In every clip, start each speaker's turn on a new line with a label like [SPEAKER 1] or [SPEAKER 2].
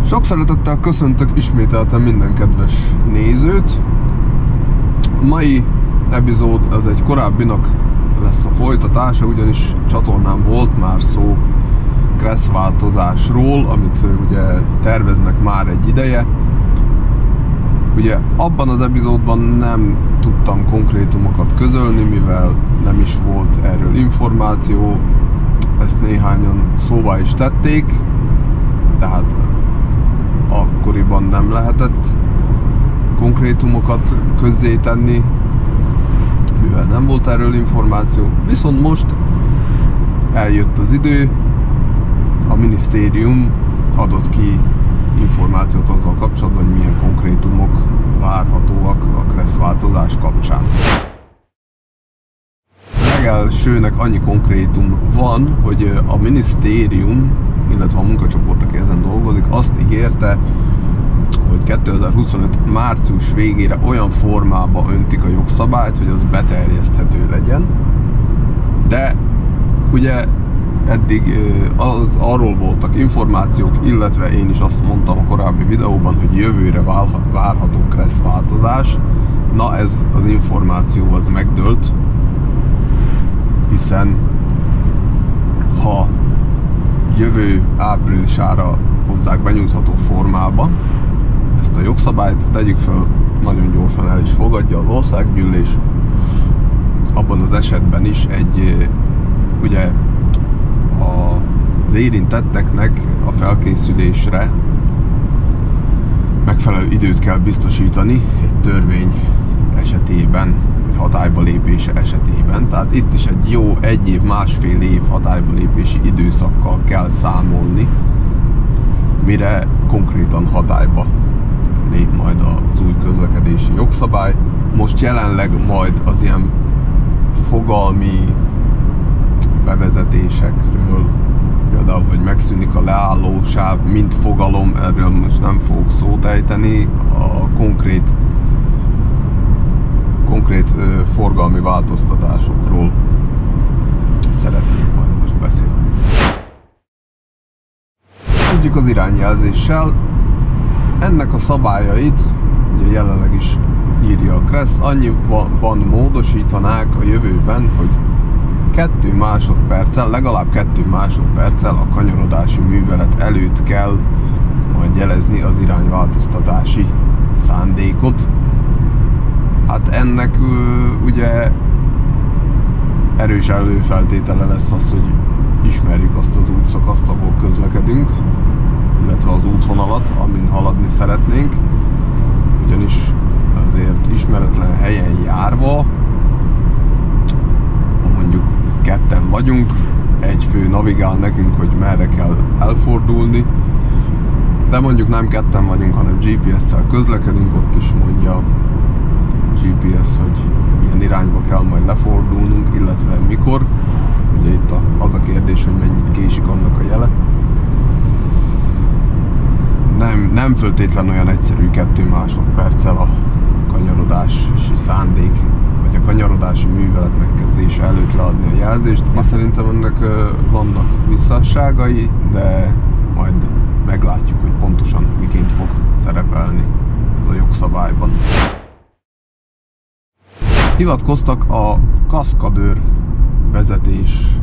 [SPEAKER 1] Sok szeretettel köszöntök ismételten minden kedves nézőt. A mai epizód az egy korábbinak lesz a folytatása, ugyanis csatornán volt már szó Kressz változásról, amit ugye terveznek már egy ideje. Ugye abban az epizódban nem tudtam konkrétumokat közölni, mivel nem is volt erről információ, ezt néhányan szóvá is tették, tehát akkoriban nem lehetett konkrétumokat közzétenni, mivel nem volt erről információ. Viszont most eljött az idő, a minisztérium adott ki információt azzal kapcsolatban, hogy milyen konkrétumok várhatóak a Kressz változás kapcsán. Legelsőnek annyi konkrétum van, hogy a minisztérium, illetve a munkacsoport, aki ezen dolgozik, azt ígérte, hogy 2025 március végére olyan formába öntik a jogszabályt, hogy az beterjeszthető legyen. De ugye eddig arról voltak információk, illetve én is azt mondtam a korábbi videóban, hogy jövőre várható Kressz változás. Na, ez az információ az megdőlt, hiszen ha jövő áprilisára hozzák benyújtható formába ezt a jogszabályt, tegyük fel, nagyon gyorsan el is fogadja az országgyűlés. Abban az esetben is ugye az érintetteknek a felkészülésre megfelelő időt kell biztosítani egy törvény esetében, vagy hatályba lépése esetében. Tehát itt is egy jó 1 év, másfél év hatályba lépési időszakkal kell számolni, mire konkrétan hatályba lép majd az új közlekedési jogszabály. Most jelenleg majd az ilyen fogalmi bevezetésekről, például, hogy megszűnik a leállósáv, mint fogalom, erről most nem fogok szót ejteni, a konkrét forgalmi változtatásokról szeretnék majd most beszélni. Kezdjük az irányjelzéssel. Ennek a szabályait ugye jelenleg is írja a Kressz, annyiban módosítanák a jövőben, hogy 2 másodperccel, legalább 2 másodperccel a kanyarodási művelet előtt kell majd jelezni az irányváltoztatási szándékot. Hát ennek ugye erős előfeltétele lesz az, hogy ismerjük azt az útszakaszt, ahol közlekedünk, illetve az útvonalat, amin haladni szeretnénk, ugyanis azért ismeretlen helyen járva, ha mondjuk ketten vagyunk, egy fő navigál nekünk, hogy merre kell elfordulni, de mondjuk nem ketten vagyunk, hanem GPS-szel közlekedünk, ott is mondja GPS, hogy milyen irányba kell majd lefordulnunk, illetve mikor. Ugye itt az a kérdés, hogy mennyit késik annak a jele. Nem föltétlen olyan egyszerű 2 másodperccel a kanyarodási szándék, vagy a kanyarodási művelet megkezdése előtt leadni a jelzést. Ma szerintem ennek vannak visszásságai, de majd meglátjuk, hogy pontosan miként fog szerepelni ez a jogszabályban. Hivatkoztak a kaszkadőr vezetés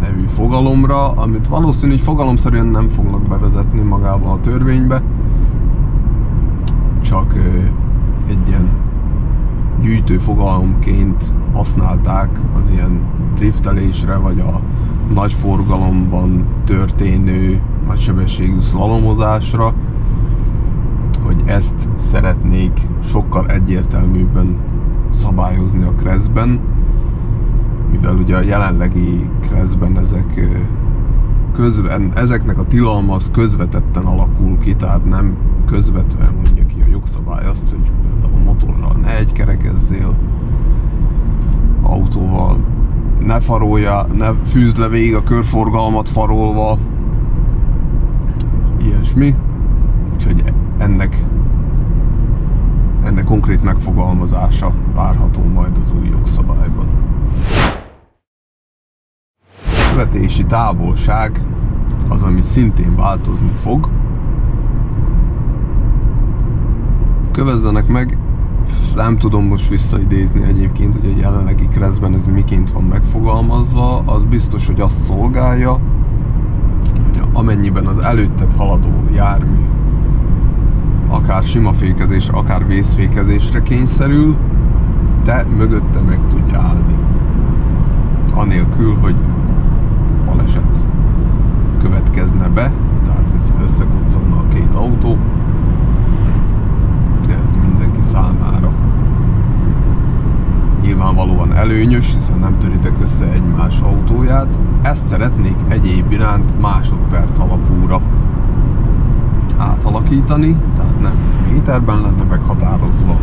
[SPEAKER 1] nevű fogalomra, amit valószínűleg fogalomszerűen nem fognak bevezetni magába a törvénybe, csak egy ilyen gyűjtő fogalomként használták az ilyen driftelésre, vagy a nagy forgalomban történő nagysebességű szlalomozásra, hogy ezt szeretnék sokkal egyértelműbben szabályozni a Kresszben, mivel ugye a jelenlegi Kresszben ezeknek a tilalma az közvetetten alakul ki, tehát nem közvetve mondja ki a jogszabály azt, hogy például motorral ne egykerekezzél, autóval ne fűzd le végig a körforgalmat farolva, ilyesmi. Úgyhogy ennek konkrét megfogalmazása várható majd az új jogszabályban. A követési távolság az, ami szintén változni fog. kövezzenek meg. Nem tudom most visszaidézni egyébként, hogy a jelenlegi Crest-ben ez miként van megfogalmazva. Az biztos, hogy azt szolgálja, hogy amennyiben az előtted haladó jármű akár sima fékezés, akár vészfékezésre kényszerül, te mögötte meg tudj állni. Anélkül, hogy baleset következne be, tehát hogy összekoccanna a két autó. De ez mindenki számára nyilvánvalóan előnyös, hiszen nem töritek össze egymás autóját. Ezt szeretnék egyéb iránt másodperc alapúra átalakítani, tehát nem méterben lenne meghatározva,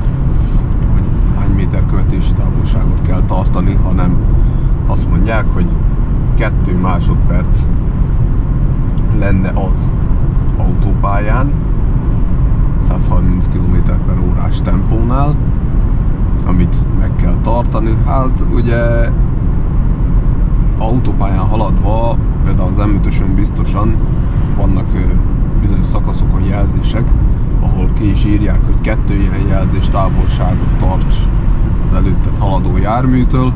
[SPEAKER 1] hogy hány méter követési távolságot kell tartani, hanem azt mondják, hogy 2 másodperc lenne az autópályán 130 km/h tempónál, amit meg kell tartani. Hát ugye autópályán haladva, például az M5-ösön biztosan vannak bizonyos szakaszokon jelzések, ahol ki is írják, hogy 2 ilyen jelzés távolságot tarts az előtted haladó járműtől.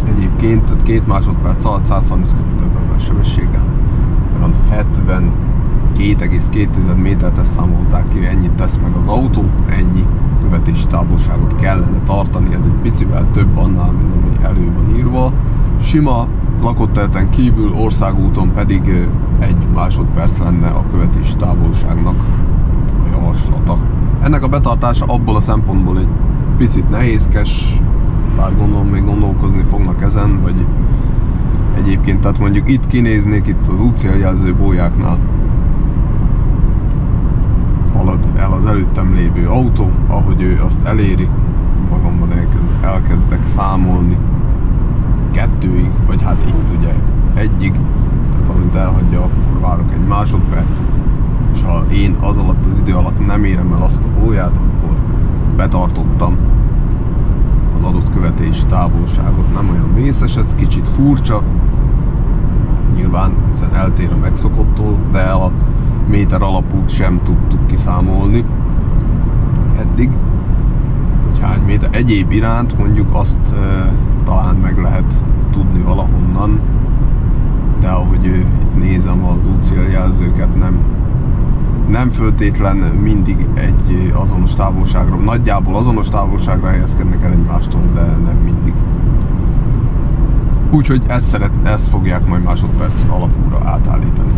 [SPEAKER 1] Egyébként 2 másodperc alatt 130 km/h sebességgel 72,2 méterre számolták ki, ennyit tesz meg az autó, ennyi követési távolságot kellene tartani, ez egy picivel több annál, mint ami elő van írva. Sima lakott területen kívül, országúton pedig 1 másodperc lenne a követési távolságnak a javaslata. Ennek a betartása abból a szempontból egy picit nehézkes, bár gondolom még gondolkozni fognak ezen, vagy egyébként, tehát mondjuk itt kinéznék, itt az útcéljelző bójáknál halad el az előttem lévő autó, ahogy ő azt eléri, magamban elkezdek számolni 2-ig, vagy hát itt ugye 1-ig, tehát amint elhagyja, akkor várok 1 másodpercet, és ha én az alatt az idő alatt nem érem el azt a bóját, akkor betartottam az adott követési távolságot. Nem olyan vészes, ez kicsit furcsa, nyilván, hiszen eltér a megszokottól, de a méter alapút sem tudtuk kiszámolni eddig, hogy hány méter. Egyéb iránt mondjuk azt talán meg lehet tudni valahonnan, de ahogy itt nézem az útcéljelzőket, nem föltétlen mindig egy azonos távolságra, nagyjából azonos távolságra helyezkednek el egymástól, de nem mindig. Úgyhogy ezt fogják majd másodperc alapúra átállítani.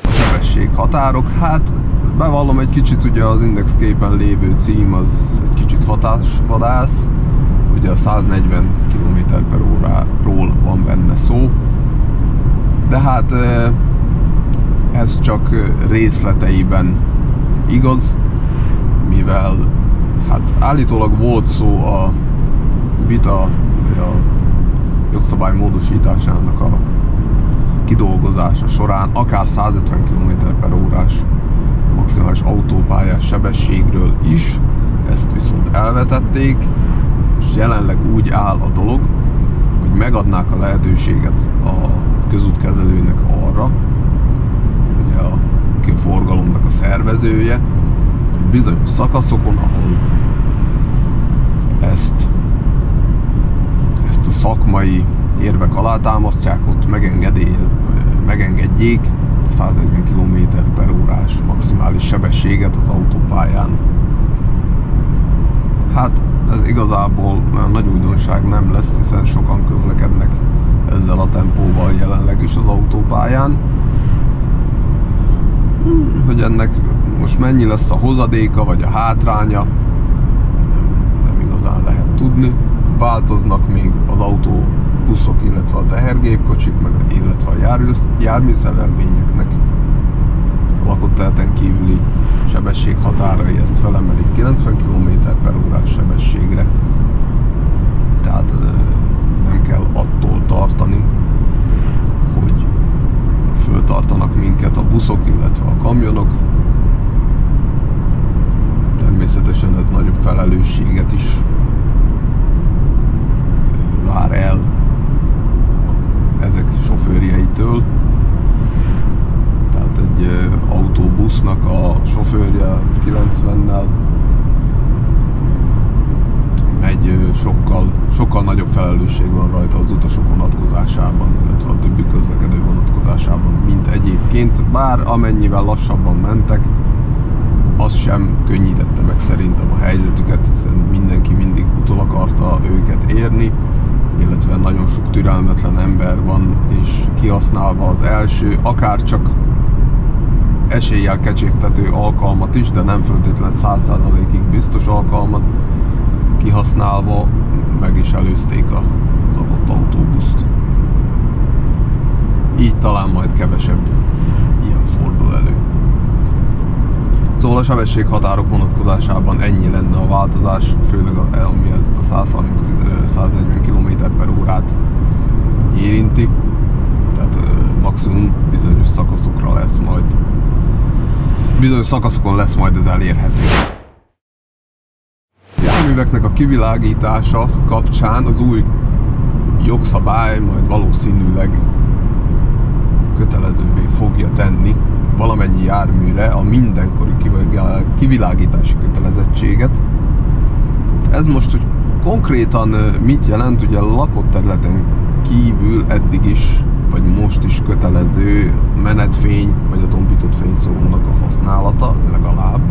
[SPEAKER 1] A sebességhatárok, hát bevallom egy kicsit, ugye az indexképen lévő cím az egy kicsit hatásvadász, ugye a 140 km/h-ról van benne szó, de hát ez csak részleteiben igaz, mivel hát állítólag volt szó a vita, a jogszabály módosításának a kidolgozása során akár 150 km/h maximális autópályás sebességről is, ezt viszont elvetették, és jelenleg úgy áll a dolog, hogy megadnák a lehetőséget a közútkezelőnek arra, ugye aki a forgalomnak a szervezője, hogy bizonyos szakaszokon, ahol ezt a szakmai érvek alátámasztják, ott megengedjék 140 km/h maximális sebességet az autópályán. Hát ez igazából olyan nagy újdonság nem lesz, hiszen sokan közlekednek ezzel a tempóval jelenleg is az autópályán. Hogy ennek most mennyi lesz a hozadéka vagy a hátránya, nem igazán lehet tudni. Változnak még az autóbuszok, illetve a tehergépkocsik, illetve a járműszerelvényeknek a lakott területen kívüli sebességhatárai, ezt felemelik 90 km/h sebességre. Tehát nem kell attól tartani, hogy föltartanak minket a buszok, illetve a kamionok. Természetesen ez nagyobb felelősséget is vár el ezek sofőrjeitől. Tehát egy autóbusznak a sofőr 150-nel megy, sokkal nagyobb felelősség van rajta az utasok vonatkozásában, illetve a többi közlekedő vonatkozásában, mint egyébként, bár amennyivel lassabban mentek, az sem könnyítette meg szerintem a helyzetüket, hiszen mindenki mindig utol akarta őket érni, illetve nagyon sok türelmetlen ember van, és kihasználva az első, akár csak eséllyel kecsegtető alkalmat is, de nem feltétlen 100%-ig biztos alkalmat kihasználva meg is előzték az adott autóbuszt. Így talán majd kevesebb ilyen fordul elő. Szóval a sebességhatárok vonatkozásában ennyi lenne a változás, főleg ami ezt a 130-140 km/h érinti. Tehát maximum bizonyos szakaszokon lesz majd ez elérhető. A járműveknek a kivilágítása kapcsán az új jogszabály majd valószínűleg kötelezővé fogja tenni valamennyi járműre a mindenkori kivilágítási kötelezettséget. Ez most, hogy konkrétan mit jelent, ugye lakott területen kívül eddig is, vagy most is kötelező menetfény, vagy a tompított fényszórónak a használata legalább.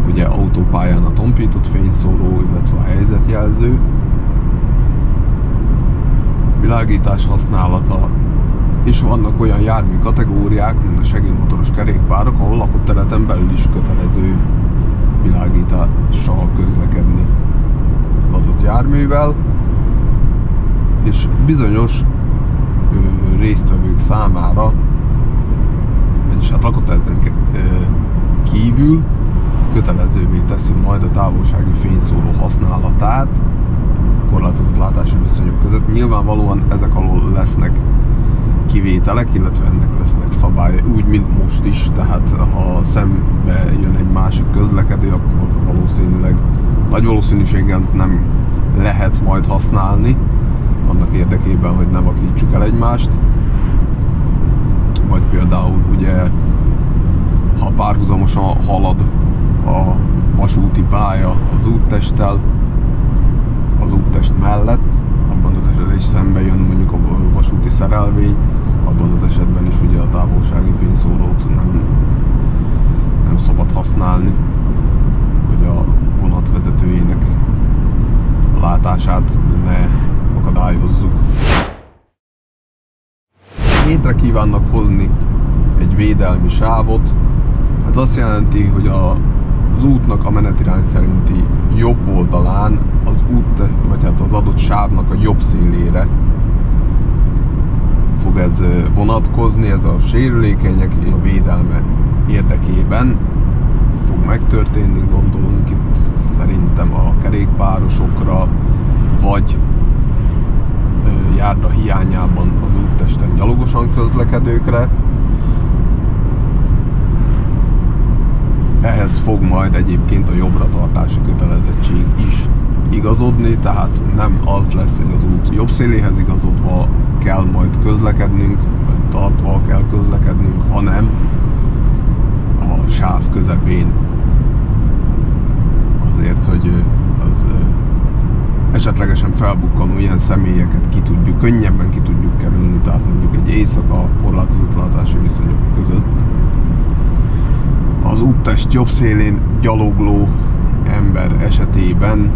[SPEAKER 1] Ugye autópályán a tompított fényszóró, illetve a helyzetjelző. Világítás használata, és vannak olyan jármű kategóriák, mint a segédmotoros kerékpárok, ahol lakott területen belül is kötelező világítással közlekedni az adott járművel, és bizonyos résztvevők számára, vagyis hát lakott területen kívül kötelezővé teszi majd a távolsági fényszóró használatát korlátozott látási viszonyok között. Nyilvánvalóan ezek alól lesznek kivételek, illetve ennek lesznek szabályai, úgy, mint most is, tehát ha szembe jön egy másik közlekedő, akkor valószínűleg, nagy valószínűséggel nem lehet majd használni, annak érdekében, hogy ne vakítsuk el egymást. Vagy például ugye, ha párhuzamosan halad a vasúti pálya az úttesttel, az úttest mellett, abban az esetben is szembe jön mondjuk a vasúti szerelvény, abban az esetben is ugye a távolsági fényszórót nem szabad használni, hogy a vonat vezetőjének a látását ne akadályozzuk. Létre kívánnak hozni egy védelmi sávot, ez azt jelenti, hogy az útnak a menetirány szerinti jobb oldalán az út, vagy hát az adott sávnak a jobb szélére fog ez vonatkozni, ez a sérülékenyek a védelme érdekében fog megtörténni, gondolunk itt szerintem a kerékpárosokra, vagy járda hiányában az úttesten gyalogosan közlekedőkre. Ehhez fog majd egyébként a jobbra-tartási kötelezettség is igazodni, tehát nem az lesz, hogy az út jobb széléhez igazodva kell majd közlekednünk, vagy tartva kell közlekednünk, hanem a sáv közepén. Azért, hogy az esetlegesen felbukkanó ilyen személyeket könnyebben ki tudjuk kerülni, tehát mondjuk egy éjszaka korlátozott látási viszonyok között az úttest jobb szélén gyalogló ember esetében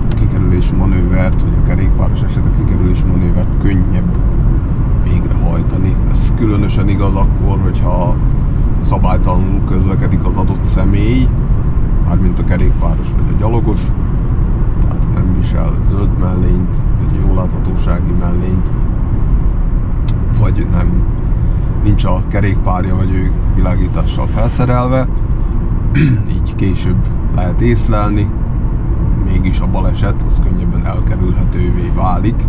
[SPEAKER 1] kikerülési manővert, vagy a kerékpáros esetben kikerülési manővert könnyebb végrehajtani. Ez különösen igaz akkor, hogyha szabálytalanul közlekedik az adott személy, mármint a kerékpáros vagy a gyalogos, tehát nem visel zöld mellényt, vagy jó láthatósági mellényt, vagy nincs a kerékpárja, vagy ő világítással felszerelve, így később lehet észlelni, mégis a baleset az könnyebben elkerülhetővé válik,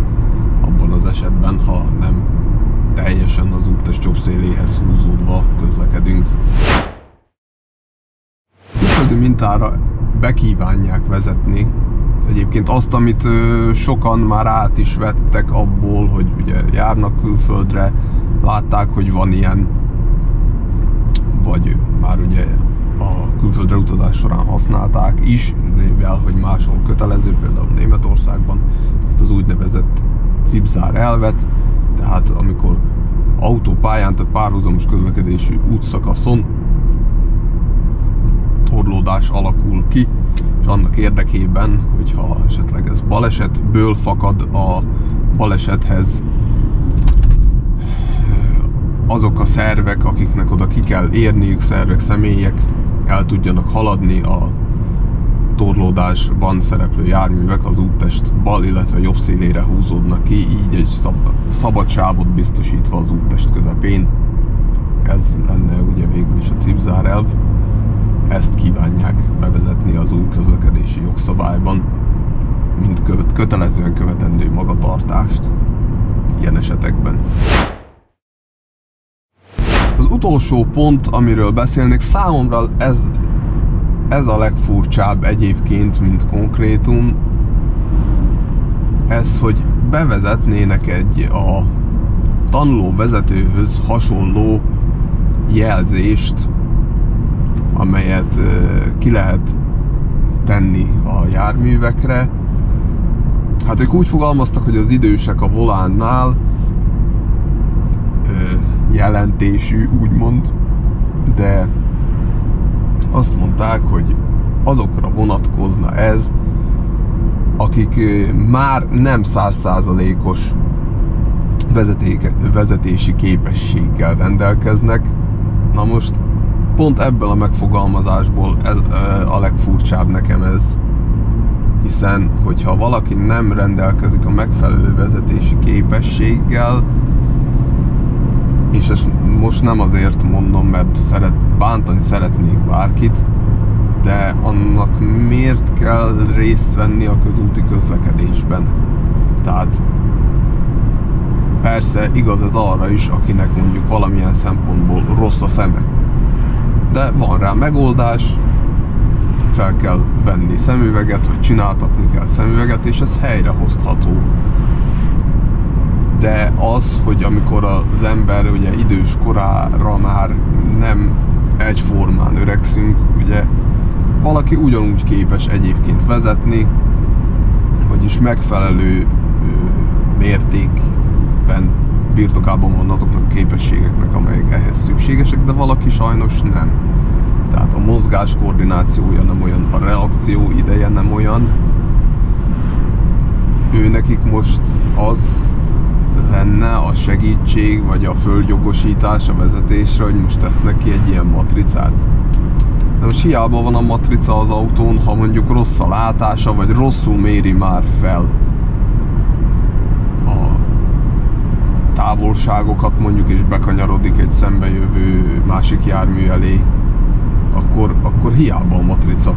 [SPEAKER 1] abban az esetben, ha nem teljesen az úttest jobb széléhez húzódva közlekedünk. Külföldi mintára bekívánják vezetni egyébként azt, amit sokan már át is vettek abból, hogy ugye járnak külföldre, látták, hogy van ilyen, vagy már ugye a külföldre utazás során használták is, mivel hogy máshol kötelező, például Németországban ezt az úgynevezett cipzár elvet, tehát amikor autópályán, tehát párhuzamos közlekedésű útszakaszon torlódás alakul ki, és annak érdekében, hogyha esetleg ez balesetből fakad, a balesethez azok a szervek, akiknek oda ki kell érniük, szervek, személyek el tudjanak haladni, a torlódásban szereplő járművek az úttest bal, illetve jobb szélére húzódnak ki, így egy szabad sávot biztosítva az úttest közepén. Ez lenne ugye végül is a cipzár elv. Ezt kívánják bevezetni az új közlekedési jogszabályban, mint kötelezően követendő magatartást ilyen esetekben. Az utolsó pont, amiről beszélnék, számomra ez a legfurcsább egyébként, mint konkrétum, ez, hogy bevezetnének egy a tanulóvezetőhöz hasonló jelzést, amelyet ki lehet tenni a járművekre. Hát ők úgy fogalmaztak, hogy az idősek a volánnál jelentésű, úgymond, de azt mondták, hogy azokra vonatkozna ez, akik már nem 100%-os vezetési képességgel rendelkeznek. Na most pont ebből a megfogalmazásból ez a legfurcsább nekem ez, hiszen hogyha valaki nem rendelkezik a megfelelő vezetési képességgel, és ezt most nem azért mondom, mert bántani szeretnék bárkit, de annak miért kell részt venni a közúti közlekedésben? Tehát persze igaz ez arra is, akinek mondjuk valamilyen szempontból rossz a szeme. De van rá megoldás, fel kell venni szemüveget, vagy csináltatni kell szemüveget, és ez helyrehozható. De az, hogy amikor az ember ugye idős korára már nem egyformán öregszünk, ugye valaki ugyanúgy képes egyébként vezetni, vagyis megfelelő mértékben birtokában van azoknak a képességeknek, amelyek ehhez szükségesek, de valaki sajnos nem. Tehát a mozgás koordinációja nem olyan, a reakció ideje nem olyan. Ő nekik most az lenne a segítség, vagy a földjogosítás a vezetésre, hogy most tesznek ki egy ilyen matricát. De most hiába van a matrica az autón, ha mondjuk rossz a látása, vagy rosszul méri már fel a távolságokat mondjuk, és bekanyarodik egy szembejövő másik jármű elé, akkor hiába a matrica.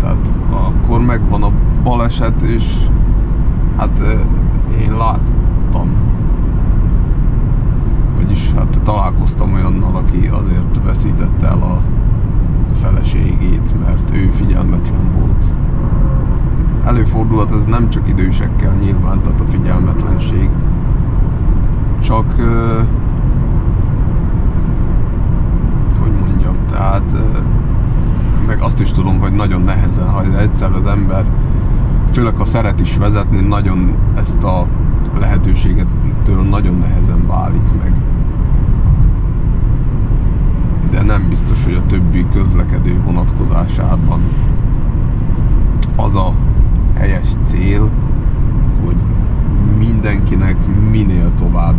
[SPEAKER 1] Tehát akkor megvan a baleset, és hát én láttam, vagyis hát találkoztam olyannal, aki azért veszítette el a feleségét, mert ő figyelmetlen volt. Előfordulhat ez nem csak idősekkel nyilván, tehát a figyelmetlenség, csak hogy mondjam, tehát meg azt is tudom, hogy nagyon nehezen, ha egyszer az ember, főleg ha szeret is vezetni, nagyon ezt a lehetőségettől nagyon nehezen válik meg. De nem biztos, hogy a többi közlekedő vonatkozásában az a helyes cél, hogy mindenkinek minél tovább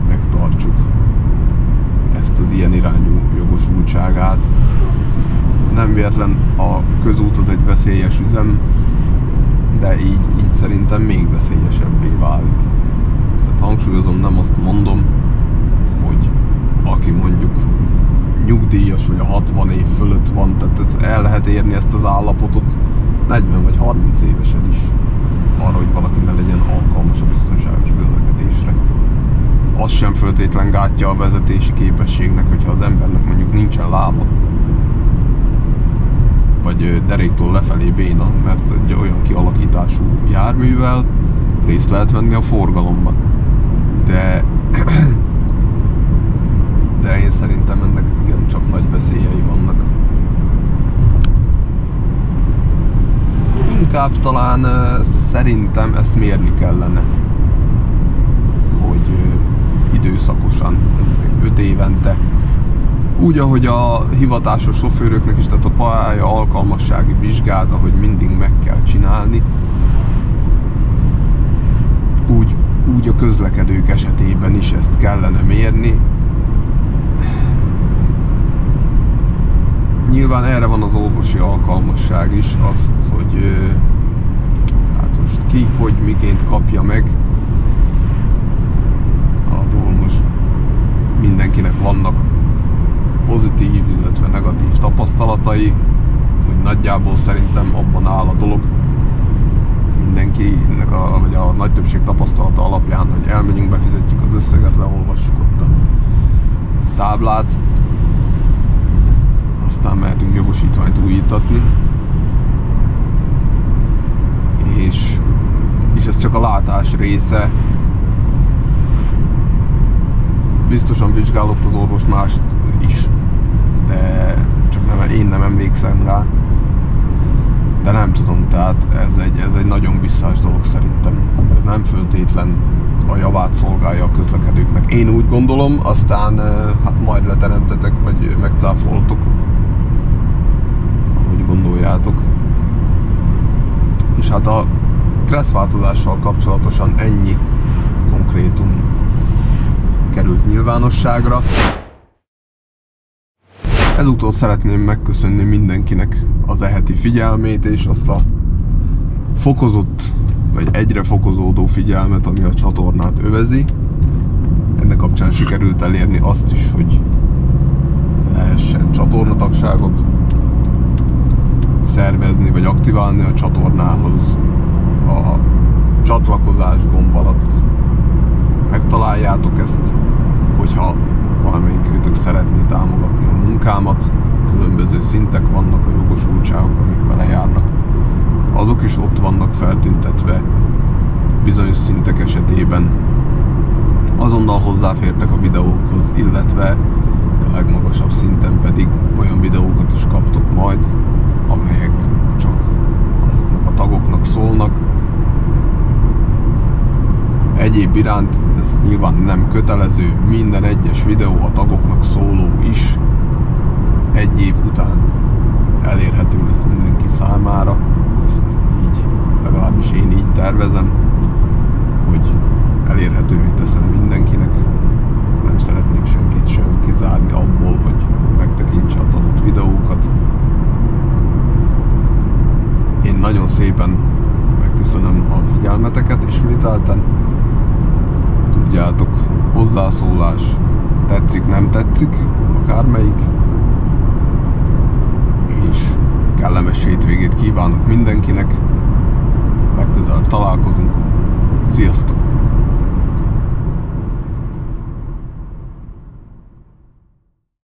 [SPEAKER 1] megtartsuk ezt az ilyen irányú jogosultságát. Nem véletlen a közút az egy veszélyes üzem, de így szerintem még veszélyesebbé válik. Tehát hangsúlyozom, nem azt mondom, hogy aki mondjuk nyugdíjas, vagy a 60 év fölött van, tehát el lehet érni ezt az állapotot 40 vagy 30 évesen is, arra, hogy valaki ne legyen alkalmas a biztonságos közlekedésre. Az sem föltétlen gátja a vezetési képességnek, hogyha az embernek mondjuk nincsen lába, vagy deréktől lefelé béna, mert egy olyan kialakítású járművel részt lehet venni a forgalomban. De de én szerintem ennek igencsak nagy veszélyei vannak. Inkább talán szerintem ezt mérni kellene, hogy időszakosan, mondjuk 5 évente, úgy, ahogy a hivatásos sofőröknek is, tehát a pálya alkalmassági vizsgát, ahogy mindig meg kell csinálni, úgy a közlekedők esetében is ezt kellene mérni. Nyilván erre van az orvosi alkalmasság is, azt, hogy hát most ki, hogy miként kapja meg, arról most mindenkinek vannak pozitív, illetve negatív tapasztalatai, hogy nagyjából szerintem abban áll a dolog mindenkinek, vagy a nagy többség tapasztalata alapján, hogy elmegyünk, befizetjük az összeget, leolvassuk ott a táblát, aztán mehetünk jogosítványt újítatni, és ez csak a látás része. Biztosan vizsgálott az orvos mást is, de csak én nem emlékszem rá. De nem tudom, tehát ez egy nagyon visszás dolog szerintem. Ez nem föltétlen a javát szolgálja a közlekedőknek. Én úgy gondolom, aztán hát majd leteremtetek, vagy megcáfoltok, ahogy gondoljátok. És hát a kresszváltozással kapcsolatosan ennyi konkrétum került nyilvánosságra. Ezúttal szeretném megköszönni mindenkinek az eheti figyelmét, és azt a fokozott, vagy egyre fokozódó figyelmet, ami a csatornát övezi. Ennek kapcsán sikerült elérni azt is, hogy lehessen csatornatagságot szervezni, vagy aktiválni a csatornához. A csatlakozás gomb alatt megtaláljátok ezt, hogyha valamelyik őtök szeretné támogatni a munkámat. Különböző szintek vannak, a jogosultságok, amik vele járnak. Azok is ott vannak feltüntetve, bizonyos szintek esetében azonnal hozzáfértek a videókhoz, illetve a legmagasabb szinten pedig olyan videókat is kaptok majd, amelyek csak azoknak a tagoknak szólnak. Egyéb iránt ez nyilván nem kötelező, minden egyes videó a tagoknak szóló is 1 év után elérhető lesz mindenki számára. Ezt így, legalábbis én így tervezem, hogy elérhetővé teszem mindenkinek. Nem szeretnék senkit sem kizárni abból, hogy megtekintse az adott videókat. Én nagyon szépen megköszönöm a figyelmeteket ismételten. Tudjátok, hozzászólás, tetszik, nem tetszik, akármelyik. És kellemes hétvégét kívánok mindenkinek. Legközelebb találkozunk. Sziasztok!